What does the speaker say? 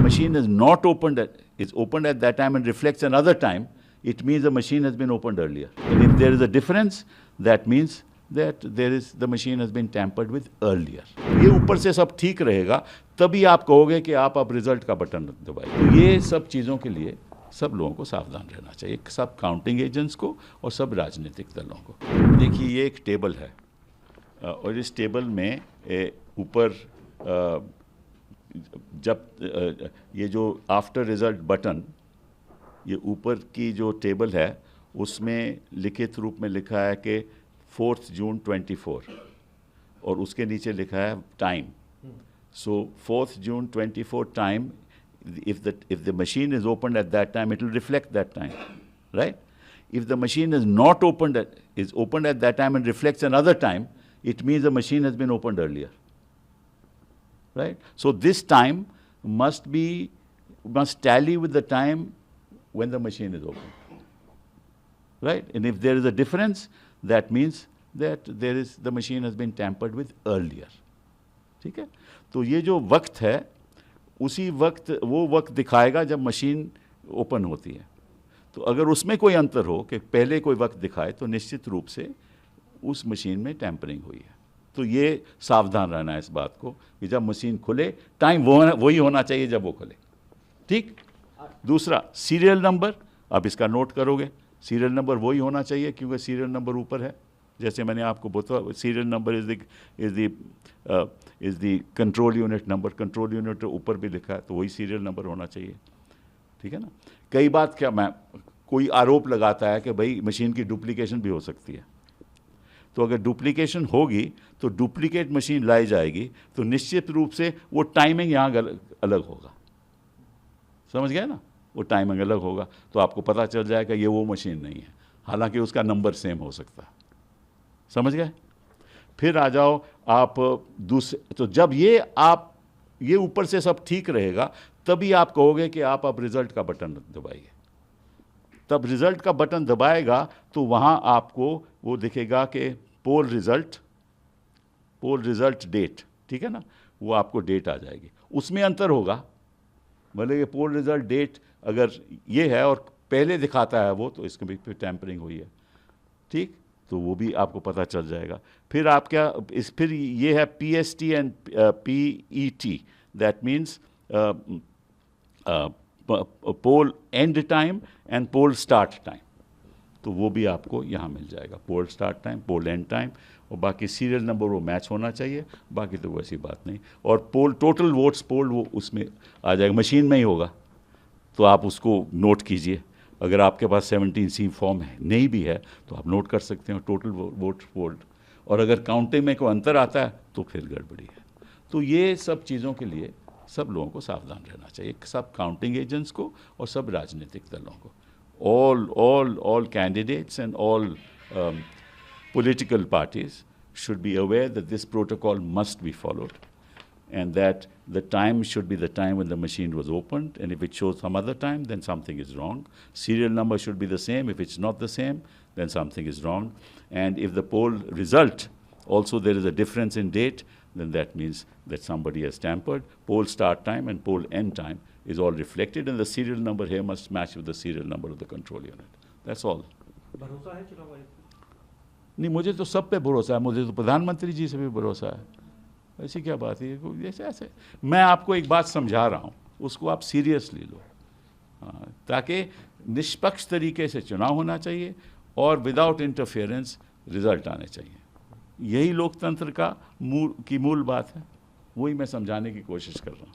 machine is not opened is opened at that time and reflects another time, it means the machine has been opened earlier. And if there is a difference, that means that the machine has been tampered with earlier. ये ऊपर से सब ठीक रहेगा तभी आप कहोगे कि आप अब रिजल्ट का बटन दबाइए। तो ये सब चीज़ों के लिए सब लोगों को सावधान रहना चाहिए, सब काउंटिंग एजेंट्स को और सब राजनीतिक दलों को। देखिए ये एक टेबल है और इस टेबल में ऊपर जब ये जो आफ्टर रिजल्ट बटन, ये ऊपर की जो टेबल है उसमें लिखित रूप में लिखा है कि 4 जून 24 और उसके नीचे लिखा है time. So 4 June 24 time, if the machine is opened at that time, it will reflect that time, right? If the machine is not opened at that time and reflects another time, it means the machine has been opened earlier, right? So this time must tally with the time when the machine is open, right? And if there is a difference, that means that the machine has been tampered with earlier. ठीक है? तो ये जो वक्त है उसी वक्त वो वक्त दिखाएगा जब मशीन ओपन होती है। तो अगर उसमें कोई अंतर हो कि पहले कोई वक्त दिखाए तो निश्चित रूप से उस मशीन में टैंपरिंग हुई है। तो ये सावधान रहना है इस बात को कि जब मशीन खुले टाइम वही होना चाहिए जब वो खुले। ठीक। दूसरा सीरियल नंबर, अब इसका नोट करोगे, सीरियल नंबर वही होना चाहिए क्योंकि सीरियल नंबर ऊपर है। जैसे मैंने आपको बताया serial number is the control unit number, control unit ऊपर भी लिखा है तो वही सीरियल नंबर होना चाहिए। ठीक है ना। कई बात क्या कोई आरोप लगाता है कि भाई मशीन की डुप्लीकेशन भी हो सकती है, तो अगर डुप्लीकेशन होगी तो डुप्लीकेट मशीन लाई जाएगी तो निश्चित रूप से वो टाइमिंग यहाँ अलग होगा। समझ गए ना, वो टाइमिंग अलग होगा तो आपको पता चल जाएगा ये वो मशीन नहीं है, हालांकि उसका नंबर सेम हो सकता है। समझ गए। फिर आ जाओ आप दूसरे, तो जब ये ऊपर से सब ठीक रहेगा तभी आप कहोगे कि आप अब रिजल्ट का बटन दबाइए। तब रिजल्ट का बटन दबाएगा तो वहाँ आपको वो दिखेगा कि पोल रिजल्ट डेट, ठीक है ना, वो आपको डेट आ जाएगी। उसमें अंतर होगा, मतलब ये पोल रिजल्ट डेट अगर ये है और पहले दिखाता है वो, तो इसके भी टैंपरिंग हुई है। ठीक, तो वो भी आपको पता चल जाएगा। फिर आप क्या फिर ये है PST and PET, that means poll end time and poll start time, तो वो भी आपको यहाँ मिल जाएगा। Poll start time, poll end time, और बाकी सीरियल नंबर वो मैच होना चाहिए, बाकी तो वैसी बात नहीं। और पोल टोटल वोट्स पोल वो उसमें आ जाएगा, मशीन में ही होगा, तो आप उसको नोट कीजिए। अगर आपके पास 17C फॉर्म है नहीं भी है तो आप नोट कर सकते हो टोटल वोट पोल्ड, और अगर काउंटिंग में कोई अंतर आता है तो फिर गड़बड़ी है। तो ये सब चीज़ों के लिए सब लोगों को सावधान रहना चाहिए, सब काउंटिंग एजेंट्स को और सब राजनीतिक दलों को। all candidates and all political parties should be aware that this protocol must be followed, and that the time should be the time when the machine was opened, and if it shows some other time, then something is wrong. Serial number should be the same. If it's not the same, then something is wrong. And if the poll result also there is a difference in date, then that means that somebody has tampered. Poll start time and poll end time is all reflected, and the serial number here must match with the serial number of the control unit. That's all. भरोसा है चुनाव आयोग को? नहीं, मुझे तो सब पे भरोसा है, मुझे तो प्रधानमंत्री जी से भी भरोसा है। ऐसी क्या बात है, ऐसे मैं आपको एक बात समझा रहा हूँ, उसको आप सीरियसली लो। हाँ, ताकि निष्पक्ष तरीके से चुनाव होना चाहिए और विदाउट इंटरफेरेंस रिजल्ट आने चाहिए। यही लोकतंत्र का मूल बात है, वही मैं समझाने की कोशिश कर रहा हूँ।